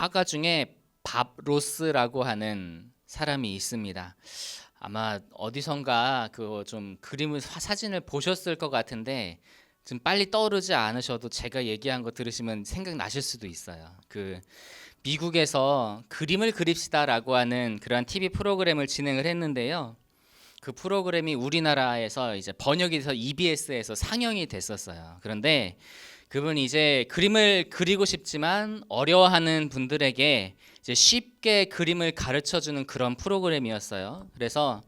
화가 중에 밥로스라고 하는 사람이 있습니다. 아마 어디선가 그 좀 그림을 사진을 보셨을 것 같은데 좀 빨리 떠오르지 않으셔도 제가 얘기한 거 들으시면 생각나실 수도 있어요. 그 미국에서 그림을 그립시다라고 하는 그러한 TV 프로그램을 진행을 했는데요. 그 프로그램이 우리나라에서 이제 번역이 돼서 EBS에서 상영이 됐었어요. 그런데 그분이 이제 그림을 그리고 싶지만 어려워하는 분들에게 이제 쉽게 그림을 가르쳐 주는 그런 프로그램이었어요. 그래서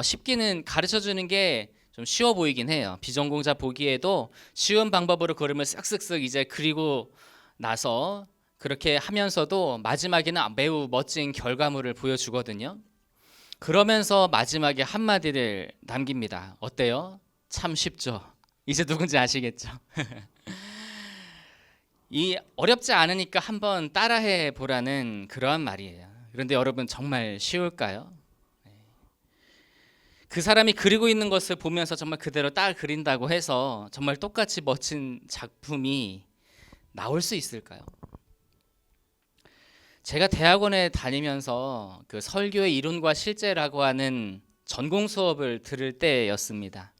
쉽기는 가르쳐 주는 게 좀 쉬워 보이긴 해요. 비전공자 보기에도 쉬운 방법으로 그림을 쓱쓱쓱 이제 그리고 나서 그렇게 하면서도 마지막에는 매우 멋진 결과물을 보여주거든요. 그러면서 마지막에 한마디를 남깁니다. 어때요? 참 쉽죠? 이제 누군지 아시겠죠? 이 어렵지 않으니까 한번 따라해 보라는 그러한 말이에요. 그런데 여러분 정말 쉬울까요? 그 사람이 그리고 있는 것을 보면서 정말 그대로 딱 그린다고 해서 정말 똑같이 멋진 작품이 나올 수 있을까요? 제가 대학원에 다니면서 그 설교의 이론과 실제라고 하는 전공 수업을 들을 때였습니다.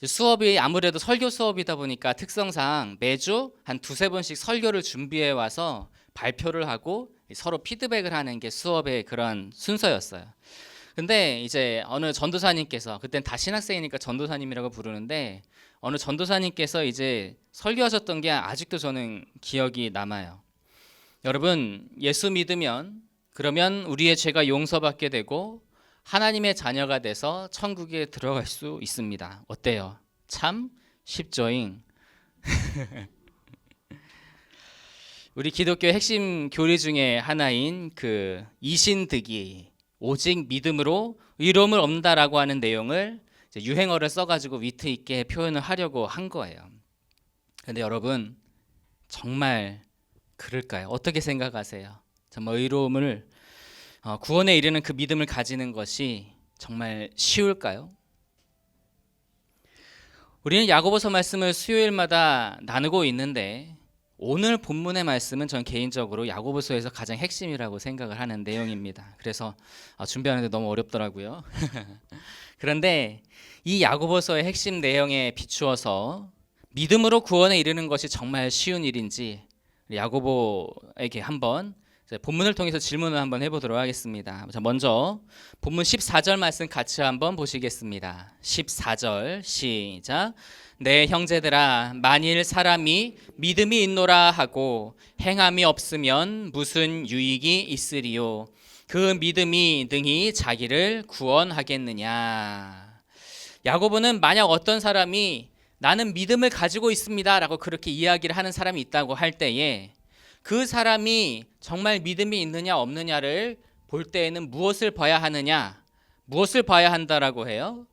수업이 아무래도 설교 수업이다 보니까 특성상 매주 한 두세 번씩 설교를 준비해 와서 발표를 하고 서로 피드백을 하는 게 수업의 그런 순서였어요. 근데 이제 어느 전도사님께서, 그땐 다 신학생이니까 전도사님이라고 부르는데, 어느 전도사님께서 이제 설교하셨던 게 아직도 저는 기억이 남아요. 여러분, 예수 믿으면 그러면 우리의 죄가 용서받게 되고 하나님의 자녀가 돼서 천국에 들어갈 수 있습니다. 어때요? 참 쉽죠잉. 우리 기독교의 핵심 교리 중에 하나인 그 이신득이 오직 믿음으로 의로움을 얻는다라고 하는 내용을 유행어를 써가지고 위트 있게 표현을 하려고 한 거예요. 근데 여러분 정말 그럴까요? 어떻게 생각하세요? 정말 의로움을 구원에 이르는 그 믿음을 가지는 것이 정말 쉬울까요? 우리는 야고보서 말씀을 수요일마다 나누고 있는데 오늘 본문의 말씀은 전 개인적으로 야고보서에서 가장 핵심이라고 생각을 하는 내용입니다. 그래서 준비하는데 너무 어렵더라고요. 그런데 이 야고보서의 핵심 내용에 비추어서 믿음으로 구원에 이르는 것이 정말 쉬운 일인지 야고보에게 한번 본문을 통해서 질문을 한번 해보도록 하겠습니다. 자, 먼저 본문 14절 말씀 같이 한번 보시겠습니다. 14절 시작. 내 형제들아, 만일 사람이 믿음이 있노라 하고 행함이 없으면 무슨 유익이 있으리요? 그 믿음이 능히 자기를 구원하겠느냐? 야고보는 만약 어떤 사람이 나는 믿음을 가지고 있습니다 라고 그렇게 이야기를 하는 사람이 있다고 할 때에 그 사람이 정말 믿음이 있느냐 없느냐를 볼 때에는 무엇을 봐야 하느냐? 무엇을 봐야 한다라고 해요?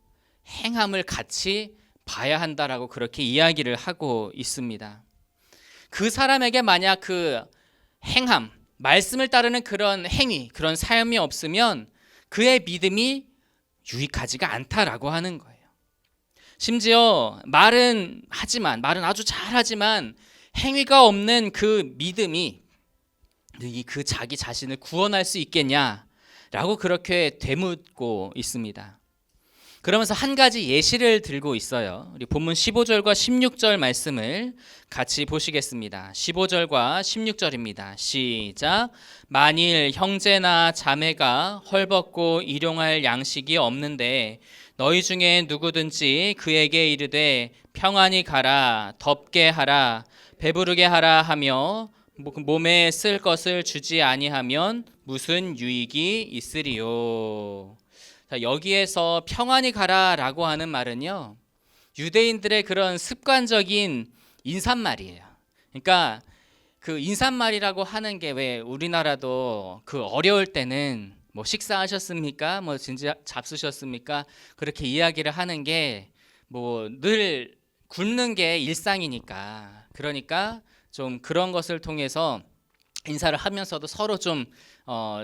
행함을 같이 봐야 한다라고 그렇게 이야기를 하고 있습니다. 그 사람에게 만약 그 행함, 말씀을 따르는 그런 행위, 그런 삶이 없으면 그의 믿음이 유익하지가 않다라고 하는 거예요. 심지어 말은 아주 잘하지만 행위가 없는 그 믿음이 그 자기 자신을 구원할 수 있겠냐라고 그렇게 되묻고 있습니다. 그러면서 한 가지 예시를 들고 있어요. 우리 본문 15절과 16절 말씀을 같이 보시겠습니다. 15절과 16절입니다. 시작. 만일 형제나 자매가 헐벗고 일용할 양식이 없는데 너희 중에 누구든지 그에게 이르되 평안히 가라, 덥게 하라, 배부르게 하라 하며 몸에 쓸 것을 주지 아니하면 무슨 유익이 있으리요? 자, 여기에서 평안히 가라라고 하는 말은요, 유대인들의 그런 습관적인 인사말이에요. 그러니까 그 인사말이라고 하는 게 왜 우리나라도 그 어려울 때는 뭐 식사하셨습니까? 뭐 진짜 잡수셨습니까? 그렇게 이야기를 하는 게 뭐 늘 굶는 게 일상이니까, 그러니까 좀 그런 것을 통해서 인사를 하면서도 서로 좀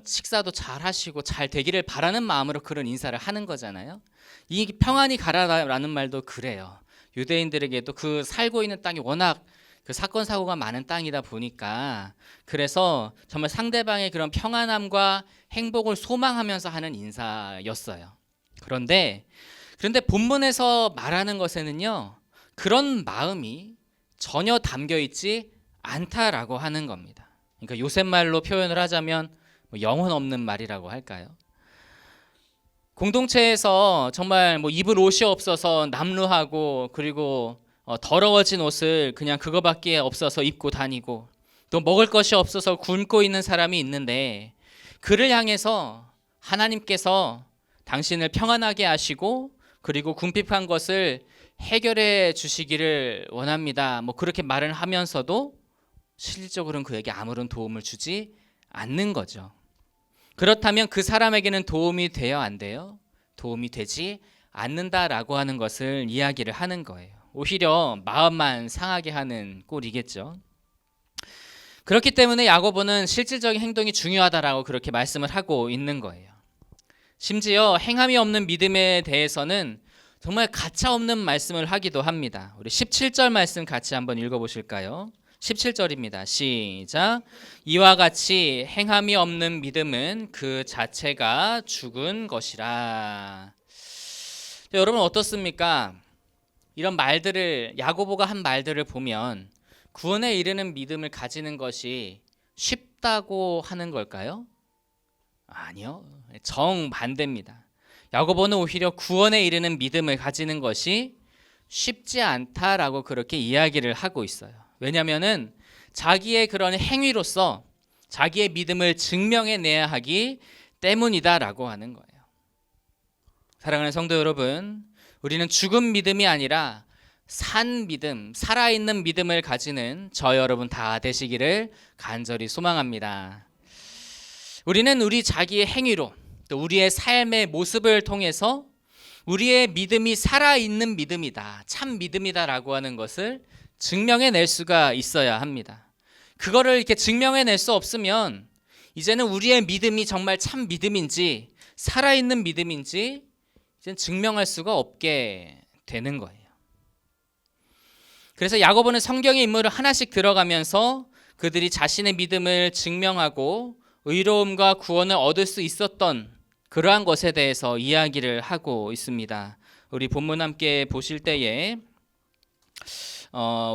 식사도 잘 하시고 잘 되기를 바라는 마음으로 그런 인사를 하는 거잖아요. 이 평안히 가라라는 말도 그래요. 유대인들에게도 그 살고 있는 땅이 워낙 그 사건 사고가 많은 땅이다 보니까 그래서 정말 상대방의 그런 평안함과 행복을 소망하면서 하는 인사였어요. 그런데 본문에서 말하는 것에는요, 그런 마음이 전혀 담겨 있지 않다라고 하는 겁니다. 그러니까 요새 말로 표현을 하자면 영혼 없는 말이라고 할까요? 공동체에서 정말 입을 옷이 없어서 남루하고, 그리고 더러워진 옷을 그냥 그거밖에 없어서 입고 다니고, 또 먹을 것이 없어서 굶고 있는 사람이 있는데, 그를 향해서 하나님께서 당신을 평안하게 하시고 그리고 궁핍한 것을 해결해 주시기를 원합니다, 그렇게 말을 하면서도 실질적으로는 그에게 아무런 도움을 주지 않는 거죠. 그렇다면 그 사람에게는 도움이 돼요, 안 돼요? 도움이 되지 않는다라고 하는 것을 이야기를 하는 거예요. 오히려 마음만 상하게 하는 꼴이겠죠. 그렇기 때문에 야고보는 실질적인 행동이 중요하다라고 그렇게 말씀을 하고 있는 거예요. 심지어 행함이 없는 믿음에 대해서는 정말 가차없는 말씀을 하기도 합니다. 우리 17절 말씀 같이 한번 읽어보실까요? 17절입니다. 시작. 이와 같이 행함이 없는 믿음은 그 자체가 죽은 것이라. 여러분 어떻습니까? 이런 말들을, 야고보가 한 말들을 보면 구원에 이르는 믿음을 가지는 것이 쉽다고 하는 걸까요? 아니요, 정반대입니다. 야고보는 오히려 구원에 이르는 믿음을 가지는 것이 쉽지 않다라고 그렇게 이야기를 하고 있어요. 왜냐하면은 자기의 그런 행위로서 자기의 믿음을 증명해내야 하기 때문이다라고 하는 거예요. 사랑하는 성도 여러분, 우리는 죽은 믿음이 아니라 산 믿음, 살아있는 믿음을 가지는 저 여러분 다 되시기를 간절히 소망합니다. 우리는 우리 자기의 행위로, 또 우리의 삶의 모습을 통해서 우리의 믿음이 살아있는 믿음이다, 참 믿음이다라고 하는 것을 증명해낼 수가 있어야 합니다. 그거를 이렇게 증명해낼 수 없으면 이제는 우리의 믿음이 정말 참 믿음인지 살아있는 믿음인지 이제는 증명할 수가 없게 되는 거예요. 그래서 야고보는 성경의 인물을 하나씩 들어가면서 그들이 자신의 믿음을 증명하고 의로움과 구원을 얻을 수 있었던 그러한 것에 대해서 이야기를 하고 있습니다. 우리 본문 함께 보실 때에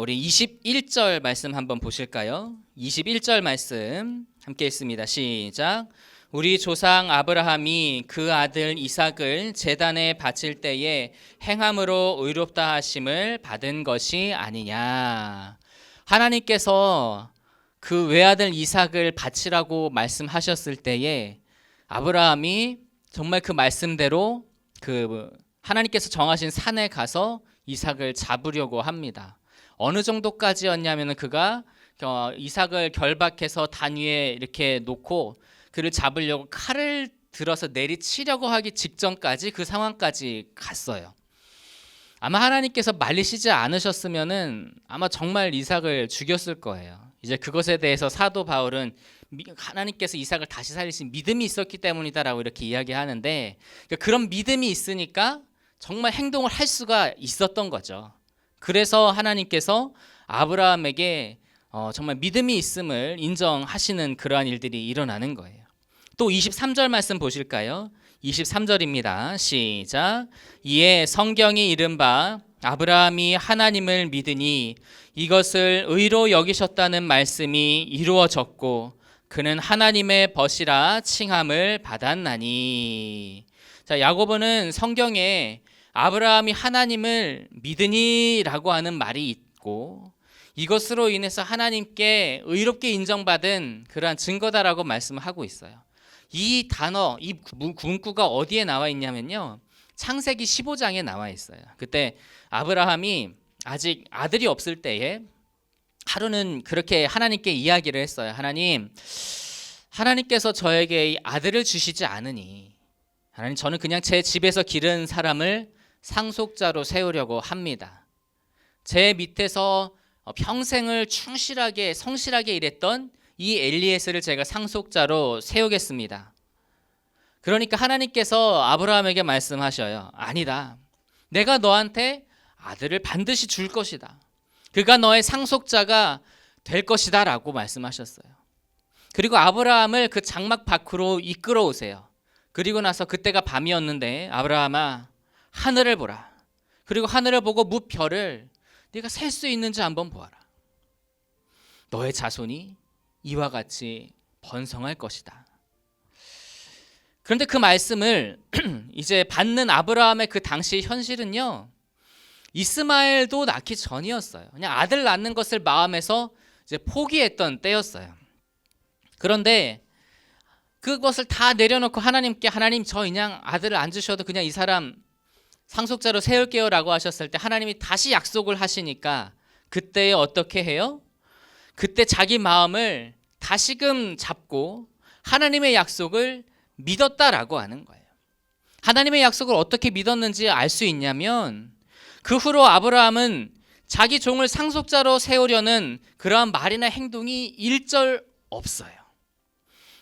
우리 21절 말씀 한번 보실까요? 21절 말씀 함께 읽습니다. 시작. 우리 조상 아브라함이 그 아들 이삭을 제단에 바칠 때에 행함으로 의롭다 하심을 받은 것이 아니냐. 하나님께서 그 외아들 이삭을 바치라고 말씀하셨을 때에 아브라함이 정말 그 말씀대로 그 하나님께서 정하신 산에 가서 이삭을 잡으려고 합니다. 어느 정도까지였냐면 그가 이삭을 결박해서 단 위에 이렇게 놓고 그를 잡으려고 칼을 들어서 내리치려고 하기 직전까지 그 상황까지 갔어요. 아마 하나님께서 말리시지 않으셨으면은 아마 정말 이삭을 죽였을 거예요. 이제 그것에 대해서 사도 바울은 하나님께서 이삭을 다시 살리신 믿음이 있었기 때문이다라고 이렇게 이야기하는데, 그런 믿음이 있으니까 정말 행동을 할 수가 있었던 거죠. 그래서 하나님께서 아브라함에게 정말 믿음이 있음을 인정하시는 그러한 일들이 일어나는 거예요. 또 23절 말씀 보실까요? 23절입니다. 시작. 이에 성경이 이른바 아브라함이 하나님을 믿으니 이것을 의로 여기셨다는 말씀이 이루어졌고 그는 하나님의 벗이라 칭함을 받았나니. 자, 야고보는 성경에 아브라함이 하나님을 믿으니라고 하는 말이 있고 이것으로 인해서 하나님께 의롭게 인정받은 그러한 증거다라고 말씀을 하고 있어요. 이 단어, 이 문구가 어디에 나와 있냐면요, 창세기 15장에 나와 있어요. 그때 아브라함이 아직 아들이 없을 때에 하루는 그렇게 하나님께 이야기를 했어요. 하나님께서 저에게 아들을 주시지 않으니 하나님, 저는 그냥 제 집에서 기른 사람을 상속자로 세우려고 합니다. 제 밑에서 평생을 충실하게 성실하게 일했던 이 엘리에스를 제가 상속자로 세우겠습니다. 그러니까 하나님께서 아브라함에게 말씀하셔요. 아니다, 내가 너한테 아들을 반드시 줄 것이다. 그가 너의 상속자가 될 것이다 라고 말씀하셨어요. 그리고 아브라함을 그 장막 밖으로 이끌어 오세요. 그리고 나서 그때가 밤이었는데 아브라함아 하늘을 보라. 그리고 하늘을 보고 무별을 네가 셀 수 있는지 한번 보아라. 너의 자손이 이와 같이 번성할 것이다. 그런데 그 말씀을 이제 받는 아브라함의 그 당시 현실은요, 이스마엘도 낳기 전이었어요. 그냥 아들 낳는 것을 마음에서 이제 포기했던 때였어요. 그런데 그것을 다 내려놓고 하나님께 하나님 저 그냥 아들을 안 주셔도 그냥 이 사람 상속자로 세울게요 라고 하셨을 때 하나님이 다시 약속을 하시니까 그때 어떻게 해요? 그때 자기 마음을 다시금 잡고 하나님의 약속을 믿었다라고 하는 거예요. 하나님의 약속을 어떻게 믿었는지 알 수 있냐면 그 후로 아브라함은 자기 종을 상속자로 세우려는 그러한 말이나 행동이 일절 없어요.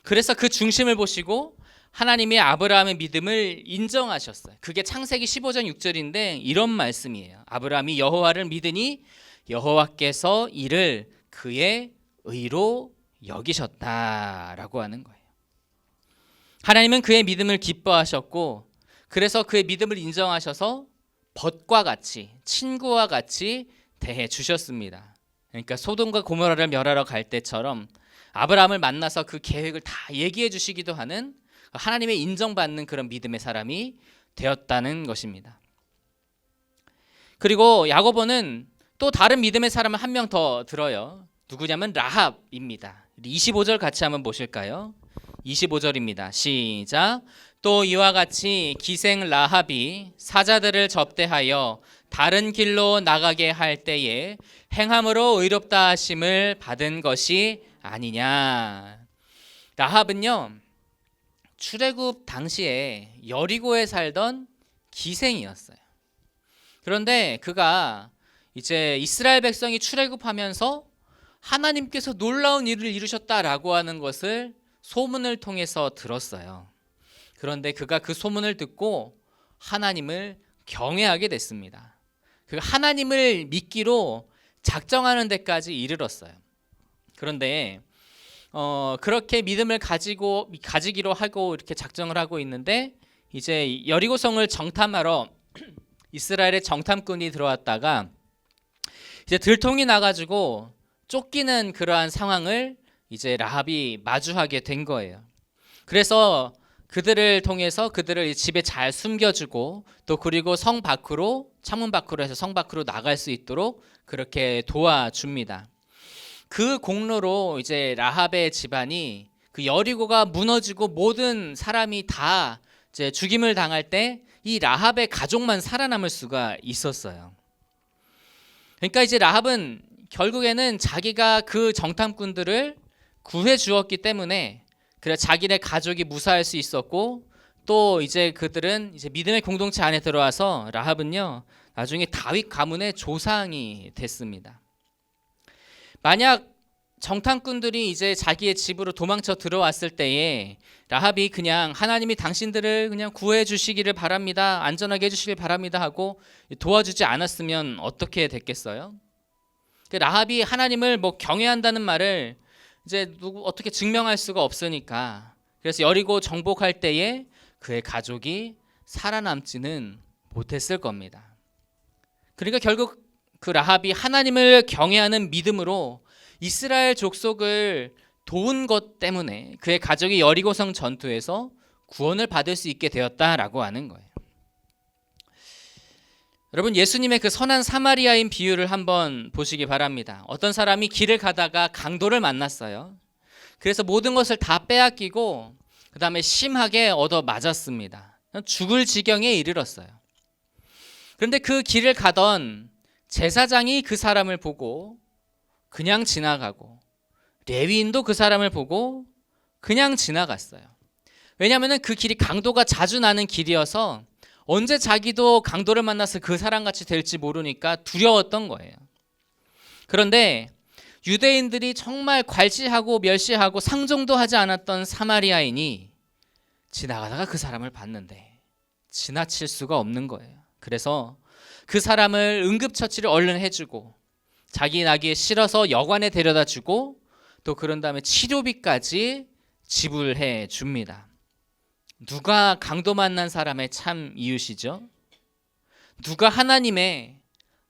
그래서 그 중심을 보시고 하나님이 아브라함의 믿음을 인정하셨어요. 그게 창세기 15장 6절인데 이런 말씀이에요. 아브라함이 여호와를 믿으니 여호와께서 이를 그의 의로 여기셨다라고 하는 거예요. 하나님은 그의 믿음을 기뻐하셨고 그래서 그의 믿음을 인정하셔서 벗과 같이 친구와 같이 대해 주셨습니다. 그러니까 소돔과 고모라를 멸하러 갈 때처럼 아브라함을 만나서 그 계획을 다 얘기해 주시기도 하는 하나님의 인정받는 그런 믿음의 사람이 되었다는 것입니다. 그리고 야고보는 또 다른 믿음의 사람을 한 명 더 들어요. 누구냐면 라합입니다. 25절 같이 한번 보실까요? 25절입니다. 시작. 또 이와 같이 기생 라합이 사자들을 접대하여 다른 길로 나가게 할 때에 행함으로 의롭다 하심을 받은 것이 아니냐. 라합은요, 출애굽 당시에 여리고에 살던 기생이었어요. 그런데 그가 이제 이스라엘 백성이 출애굽하면서 하나님께서 놀라운 일을 이루셨다라고 하는 것을 소문을 통해서 들었어요. 그런데 그가 그 소문을 듣고 하나님을 경외하게 됐습니다. 그가 하나님을 믿기로 작정하는 데까지 이르렀어요. 그런데 그렇게 믿음을 가지기로 하고 이렇게 작정을 하고 있는데 이제 여리고성을 정탐하러 이스라엘의 정탐꾼이 들어왔다가 이제 들통이 나가지고 쫓기는 그러한 상황을 이제 라합이 마주하게 된 거예요. 그래서 그들을 통해서 그들을 집에 잘 숨겨주고 또 그리고 성 밖으로 창문 밖으로 해서 성 밖으로 나갈 수 있도록 그렇게 도와줍니다. 그 공로로 이제 라합의 집안이 그 여리고가 무너지고 모든 사람이 다 이제 죽임을 당할 때 이 라합의 가족만 살아남을 수가 있었어요. 그러니까 이제 라합은 결국에는 자기가 그 정탐꾼들을 구해 주었기 때문에 그래 자기네 가족이 무사할 수 있었고 또 이제 그들은 이제 믿음의 공동체 안에 들어와서 라합은요 나중에 다윗 가문의 조상이 됐습니다. 만약 정탐꾼들이 이제 자기의 집으로 도망쳐 들어왔을 때에 라합이 그냥 하나님이 당신들을 그냥 구해 주시기를 바랍니다. 안전하게 해주시길 바랍니다 하고 도와주지 않았으면 어떻게 됐겠어요? 라합이 하나님을 뭐 경외한다는 말을 이제 어떻게 증명할 수가 없으니까 그래서 여리고 정복할 때에 그의 가족이 살아남지는 못했을 겁니다. 그러니까 결국 그 라합이 하나님을 경외하는 믿음으로 이스라엘 족속을 도운 것 때문에 그의 가족이 여리고성 전투에서 구원을 받을 수 있게 되었다라고 하는 거예요. 여러분 예수님의 그 선한 사마리아인 비유를 한번 보시기 바랍니다. 어떤 사람이 길을 가다가 강도를 만났어요. 그래서 모든 것을 다 빼앗기고 그 다음에 심하게 얻어 맞았습니다. 죽을 지경에 이르렀어요. 그런데 그 길을 가던 제사장이 그 사람을 보고 그냥 지나가고 레위인도 그 사람을 보고 그냥 지나갔어요. 왜냐하면 그 길이 강도가 자주 나는 길이어서 언제 자기도 강도를 만나서 그 사람같이 될지 모르니까 두려웠던 거예요. 그런데 유대인들이 정말 괄시하고 멸시하고 상종도 하지 않았던 사마리아인이 지나가다가 그 사람을 봤는데 지나칠 수가 없는 거예요. 그래서 그 사람을 응급처치를 얼른 해주고 자기 나기에 실어서 여관에 데려다 주고 또 그런 다음에 치료비까지 지불해 줍니다. 누가 강도 만난 사람의 참 이웃이죠? 누가 하나님의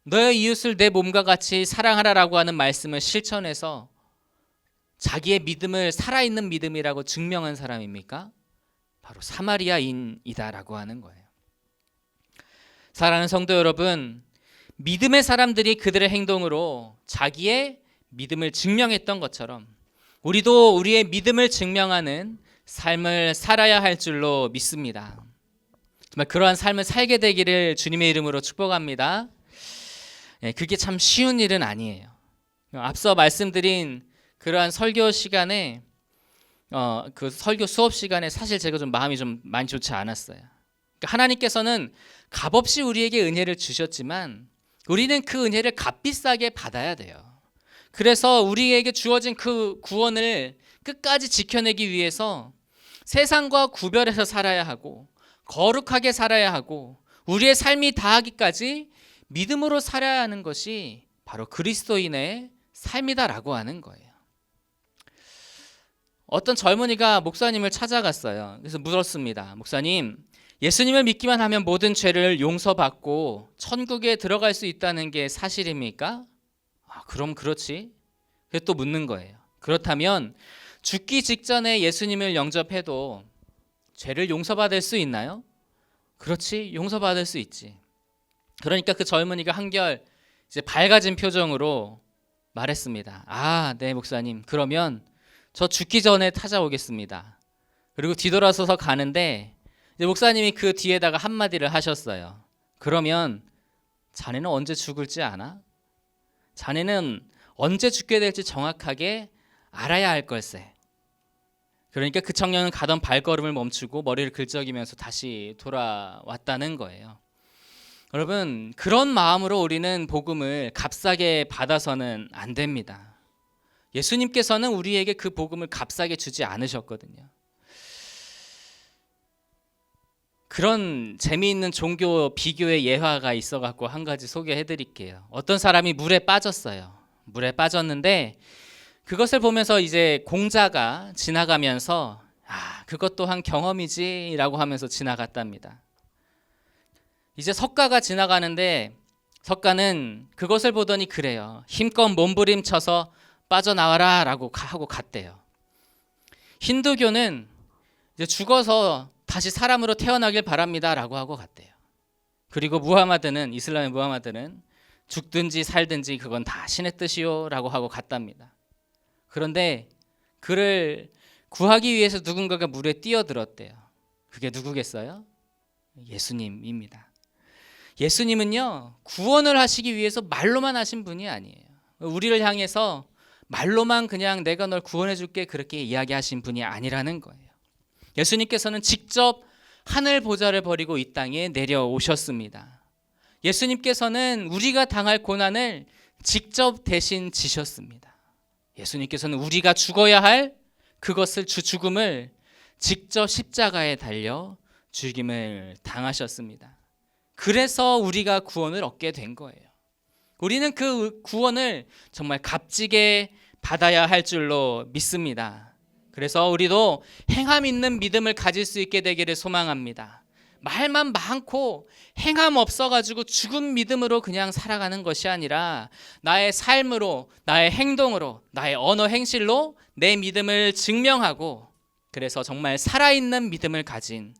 너의 이웃을 내 몸과 같이 사랑하라라고 하는 말씀을 실천해서 자기의 믿음을 살아있는 믿음이라고 증명한 사람입니까? 바로 사마리아인이다라고 하는 거예요. 사랑하는 성도 여러분, 믿음의 사람들이 그들의 행동으로 자기의 믿음을 증명했던 것처럼 우리도 우리의 믿음을 증명하는 삶을 살아야 할 줄로 믿습니다. 정말 그러한 삶을 살게 되기를 주님의 이름으로 축복합니다. 그게 참 쉬운 일은 아니에요. 앞서 말씀드린 그러한 설교 시간에 그 설교 수업 시간에 사실 제가 좀 마음이 좀 많이 좋지 않았어요. 그러니까 하나님께서는 값없이 우리에게 은혜를 주셨지만 우리는 그 은혜를 값비싸게 받아야 돼요. 그래서 우리에게 주어진 그 구원을 끝까지 지켜내기 위해서 세상과 구별해서 살아야 하고 거룩하게 살아야 하고 우리의 삶이 다하기까지 믿음으로 살아야 하는 것이 바로 그리스도인의 삶이다라고 하는 거예요. 어떤 젊은이가 목사님을 찾아갔어요. 그래서 물었습니다. 목사님, 예수님을 믿기만 하면 모든 죄를 용서받고 천국에 들어갈 수 있다는 게 사실입니까? 그럼 그렇지. 그래서 또 묻는 거예요. 그렇다면 죽기 직전에 예수님을 영접해도 죄를 용서받을 수 있나요? 그렇지, 용서받을 수 있지. 그러니까 그 젊은이가 한결 이제 밝아진 표정으로 말했습니다. 네 목사님, 그러면 저 죽기 전에 찾아오겠습니다. 그리고 뒤돌아서서 가는데 이제 목사님이 그 뒤에다가 한마디를 하셨어요. 그러면 자네는 언제 죽을지 아나? 자네는 언제 죽게 될지 정확하게 알아야 할 걸세. 그러니까 그 청년은 가던 발걸음을 멈추고 머리를 긁적이면서 다시 돌아왔다는 거예요. 여러분, 그런 마음으로 우리는 복음을 값싸게 받아서는 안 됩니다. 예수님께서는 우리에게 그 복음을 값싸게 주지 않으셨거든요. 그런 재미있는 종교 비교의 예화가 있어갖고 한 가지 소개해드릴게요. 어떤 사람이 물에 빠졌어요. 물에 빠졌는데 그것을 보면서 이제 공자가 지나가면서 그것 또한 경험이지라고 하면서 지나갔답니다. 이제 석가가 지나가는데 석가는 그것을 보더니 그래요. 힘껏 몸부림쳐서 빠져나와라 라고 하고 갔대요. 힌두교는 이제 죽어서 다시 사람으로 태어나길 바랍니다 라고 하고 갔대요. 그리고 무하마드는, 이슬람의 무하마드는 죽든지 살든지 그건 다 신의 뜻이요 라고 하고 갔답니다. 그런데 그를 구하기 위해서 누군가가 물에 뛰어들었대요. 그게 누구겠어요? 예수님입니다. 예수님은요, 구원을 하시기 위해서 말로만 하신 분이 아니에요. 우리를 향해서 말로만 그냥 내가 널 구원해 줄게 그렇게 이야기하신 분이 아니라는 거예요. 예수님께서는 직접 하늘 보좌를 버리고 이 땅에 내려오셨습니다. 예수님께서는 우리가 당할 고난을 직접 대신 지셨습니다. 예수님께서는 우리가 죽어야 할 그것을 죽음을 직접 십자가에 달려 죽임을 당하셨습니다. 그래서 우리가 구원을 얻게 된 거예요. 우리는 그 구원을 정말 값지게 받아야 할 줄로 믿습니다. 그래서 우리도 행함 있는 믿음을 가질 수 있게 되기를 소망합니다. 말만 많고 행함 없어가지고 죽은 믿음으로 그냥 살아가는 것이 아니라 나의 삶으로, 나의 행동으로, 나의 언어 행실로 내 믿음을 증명하고 그래서 정말 살아있는 믿음을 가진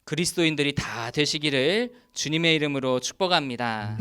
그리스도인들이 다 되시기를 주님의 이름으로 축복합니다.